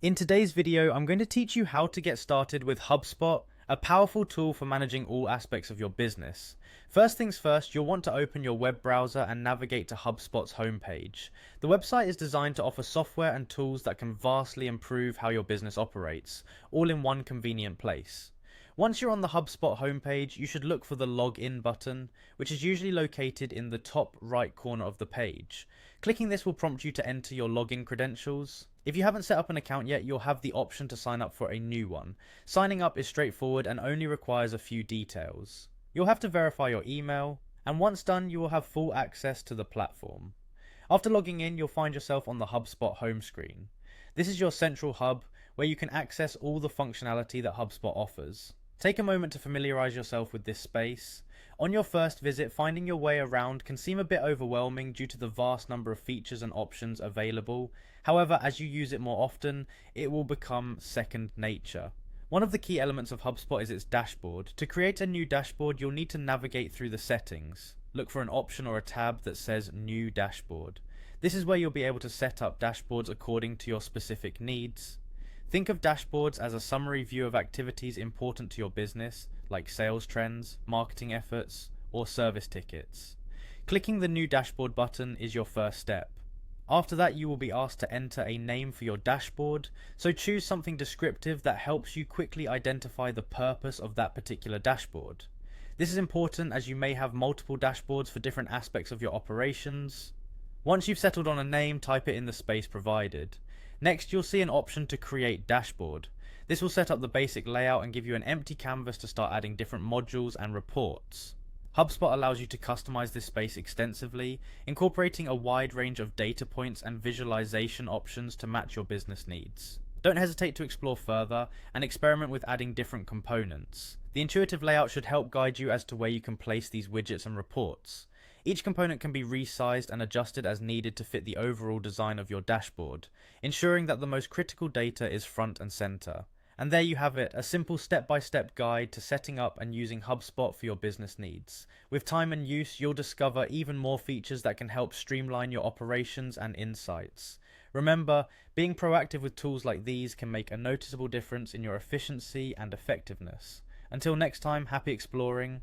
In today's video, I'm going to teach you how to get started with Hubspot, a powerful tool for managing all aspects of your business. First things first, you'll want to open your web browser and navigate to Hubspot's homepage. The website is designed to offer software and tools that can vastly improve how your business operates, all in one convenient place. Once you're on the HubSpot homepage, you should look for the Login button, which is usually located in the top right corner of the page. Clicking this will prompt you to enter your login credentials. If you haven't set up an account yet, you'll have the option to sign up for a new one. Signing up is straightforward and only requires a few details. You'll have to verify your email, and once done, you will have full access to the platform. After logging in, you'll find yourself on the HubSpot home screen. This is your central hub, where you can access all the functionality that HubSpot offers. Take a moment to familiarize yourself with this space. On your first visit, finding your way around can seem a bit overwhelming due to the vast number of features and options available. However, as you use it more often, it will become second nature. One of the key elements of HubSpot is its dashboard. To create a new dashboard, you'll need to navigate through the settings. Look for an option or a tab that says New Dashboard. This is where you'll be able to set up dashboards according to your specific needs. Think of dashboards as a summary view of activities important to your business, like sales trends, marketing efforts, or service tickets. Clicking the New Dashboard button is your first step. After that, you will be asked to enter a name for your dashboard, so choose something descriptive that helps you quickly identify the purpose of that particular dashboard. This is important as you may have multiple dashboards for different aspects of your operations. Once you've settled on a name, type it in the space provided. Next, you'll see an option to create dashboard. This will set up the basic layout and give you an empty canvas to start adding different modules and reports. HubSpot allows you to customize this space extensively, incorporating a wide range of data points and visualization options to match your business needs. Don't hesitate to explore further and experiment with adding different components. The intuitive layout should help guide you as to where you can place these widgets and reports. Each component can be resized and adjusted as needed to fit the overall design of your dashboard, ensuring that the most critical data is front and center. And there you have it, a simple step-by-step guide to setting up and using HubSpot for your business needs. With time and use, you'll discover even more features that can help streamline your operations and insights. Remember, being proactive with tools like these can make a noticeable difference in your efficiency and effectiveness. Until next time, happy exploring.